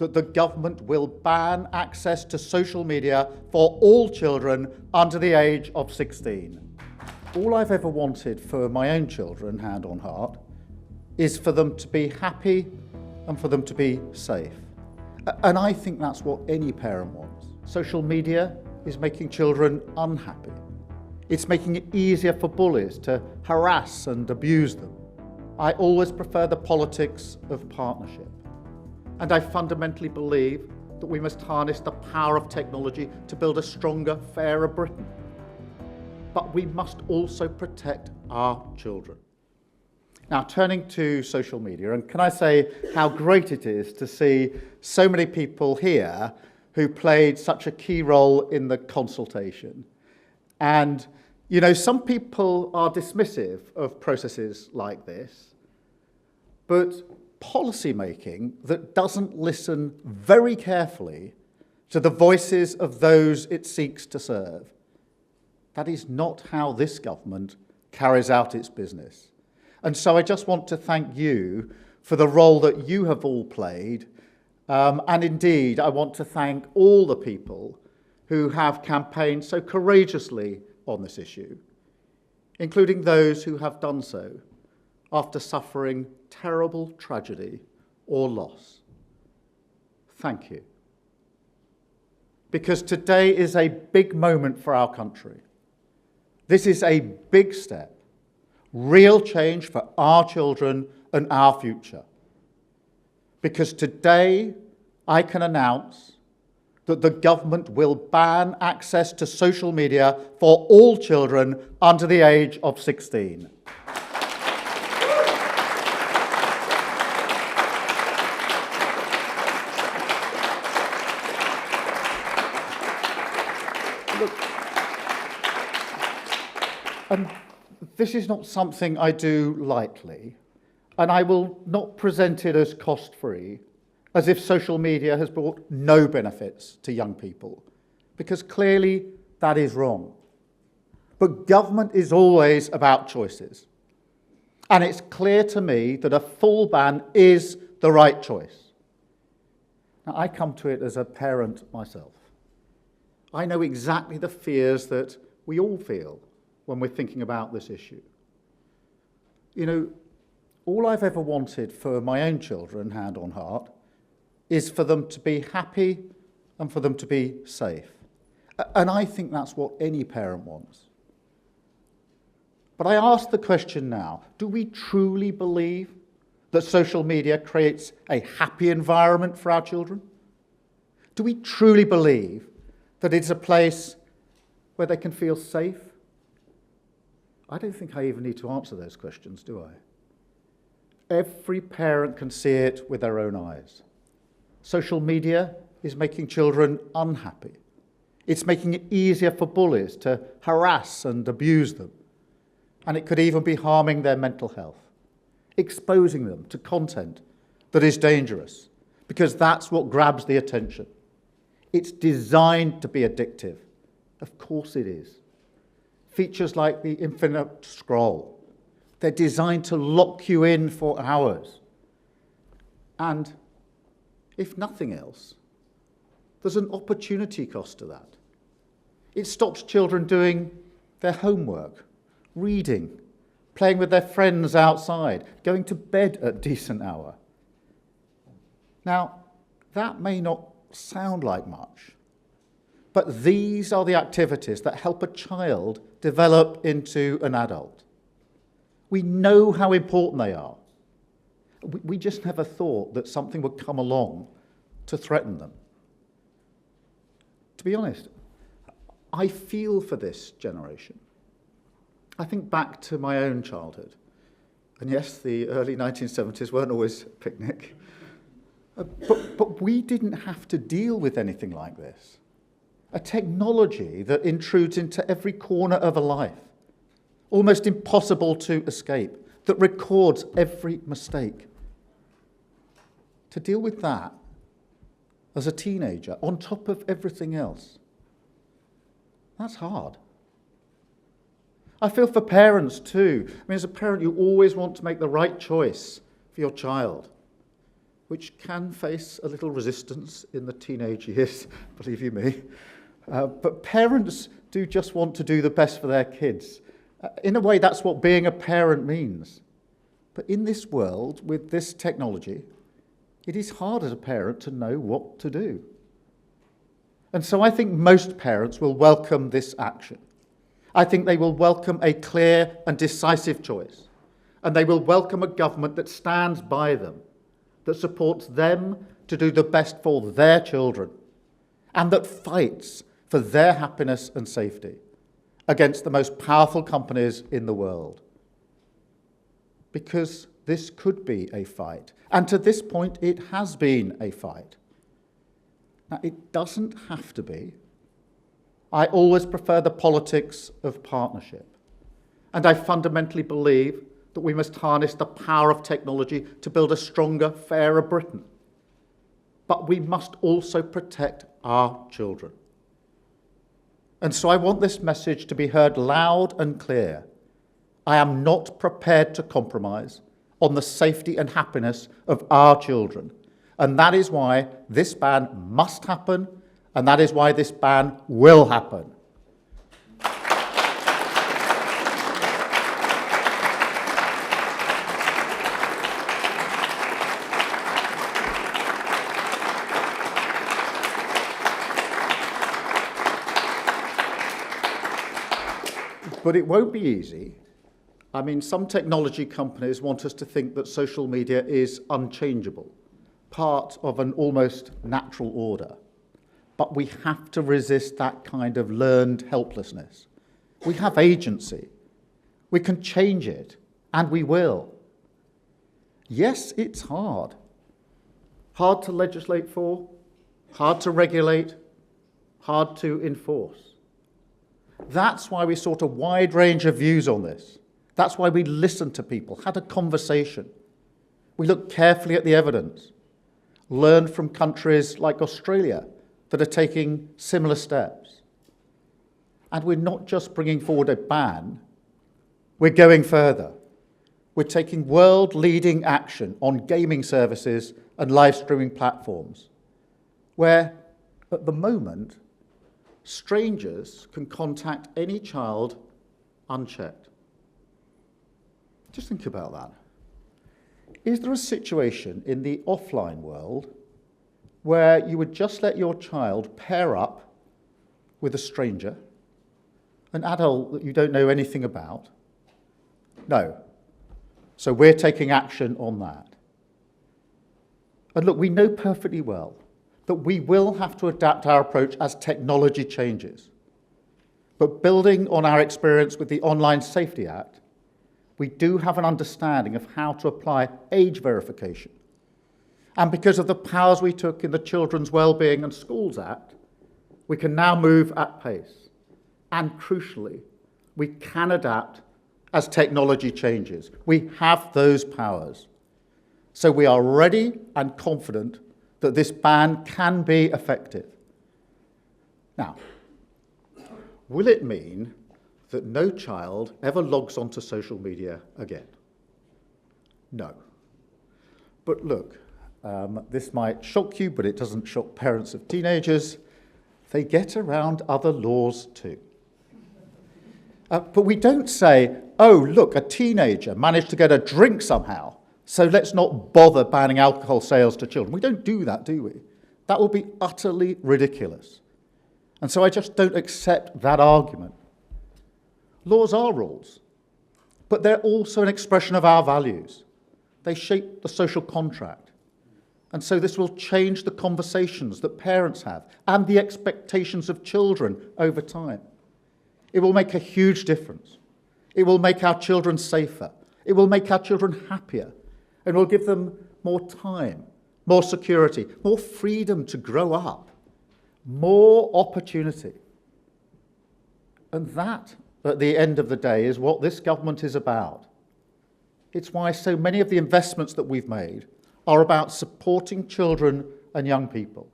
that the government will ban access to social media for all children under the age of 16. All I've ever wanted for my own children, hand on heart, is for them to be happy and for them to be safe. And I think that's what any parent wants. Social media is making children unhappy. It's making it easier for bullies to harass and abuse them. I always prefer the politics of partnership. And I fundamentally believe that we must harness the power of technology to build a stronger, fairer Britain. But we must also protect our children. Now, turning to social media, and can I say how great it is to see so many people here who played such a key role in the consultation. And, you know, some people are dismissive of processes like this, but policy making that doesn't listen very carefully to the voices of those it seeks to serve, that is not how this government carries out its business. And so I just want to thank you for the role that you have all played. And indeed, I want to thank all the people who have campaigned so courageously on this issue, including those who have done so after suffering terrible tragedy or loss. Thank you. Because today is a big moment for our country. This is a big step, real change for our children and our future. Because today I can announce that the government will ban access to social media for all children under the age of 16. Look, and this is not something I do lightly, and I will not present it as cost-free, as if social media has brought no benefits to young people, because clearly that is wrong. But government is always about choices, and it's clear to me that a full ban is the right choice. Now, I come to it as a parent myself. I know exactly the fears that we all feel when we're thinking about this issue. You know, all I've ever wanted for my own children, hand on heart, is for them to be happy and for them to be safe. And I think that's what any parent wants. But I ask the question now, do we truly believe that social media creates a happy environment for our children? Do we truly believe that it's a place where they can feel safe? I don't think I even need to answer those questions, do I? Every parent can see it with their own eyes. Social media is making children unhappy. It's making it easier for bullies to harass and abuse them. And it could even be harming their mental health, exposing them to content that is dangerous, because that's what grabs the attention. It's designed to be addictive. Of course it is. Features like the infinite scroll, they're designed to lock you in for hours. And if nothing else, there's an opportunity cost to that. It stops children doing their homework, reading, playing with their friends outside, going to bed at a decent hour. Now, that may not sound like much, but these are the activities that help a child develop into an adult. We know how important they are. We just never thought that something would come along to threaten them. To be honest, I feel for this generation. I think back to my own childhood. And yes, the early 1970s weren't always a picnic. But we didn't have to deal with anything like this. A technology that intrudes into every corner of a life, almost impossible to escape, that records every mistake. To deal with that as a teenager, on top of everything else, that's hard. I feel for parents too. I mean, as a parent, you always want to make the right choice for your child. which can face a little resistance in the teenage years, believe you me. But parents do just want to do the best for their kids. In a way, that's what being a parent means. But in this world, with this technology, it is hard as a parent to know what to do. And so I think most parents will welcome this action. I think they will welcome a clear and decisive choice. And they will welcome a government that stands by them, that supports them to do the best for their children, and that fights for their happiness and safety against the most powerful companies in the world. Because this could be a fight, and to this point it has been a fight. Now, it doesn't have to be. I always prefer the politics of partnership, and I fundamentally believe that we must harness the power of technology to build a stronger, fairer Britain. But we must also protect our children. And so I want this message to be heard loud and clear. I am not prepared to compromise on the safety and happiness of our children. And that is why this ban must happen, and that is why this ban will happen. But it won't be easy. I mean, some technology companies want us to think that social media is unchangeable, part of an almost natural order. But we have to resist that kind of learned helplessness. We have agency. We can change it, and we will. Yes, it's hard. Hard to legislate for, hard to regulate, hard to enforce. That's why we sought a wide range of views on this. That's why we listened to people, had a conversation. We looked carefully at the evidence, learned from countries like Australia that are taking similar steps. And we're not just bringing forward a ban, we're going further. We're taking world-leading action on gaming services and live streaming platforms, where, at the moment, strangers can contact any child unchecked. Just think about that. Is there a situation in the offline world where you would just let your child pair up with a stranger, an adult that you don't know anything about? No. So we're taking action on that. And look, we know perfectly well that we will have to adapt our approach as technology changes. But building on our experience with the Online Safety Act, we do have an understanding of how to apply age verification. And because of the powers we took in the Children's Wellbeing and Schools Act, we can now move at pace. And crucially, we can adapt as technology changes. We have those powers. So we are ready and confident that this ban can be effective. Now, will it mean that no child ever logs onto social media again? No. But look, this might shock you, but it doesn't shock parents of teenagers. They get around other laws too. But we don't say, oh, look, a teenager managed to get a drink somehow, so let's not bother banning alcohol sales to children. We don't do that, do we? That would be utterly ridiculous. And so I just don't accept that argument. Laws are rules, but they're also an expression of our values. They shape the social contract. And so this will change the conversations that parents have and the expectations of children over time. It will make a huge difference. It will make our children safer. It will make our children happier. And will give them more time, more security, more freedom to grow up, more opportunity. And that, at the end of the day, is what this government is about. It's why so many of the investments that we've made are about supporting children and young people.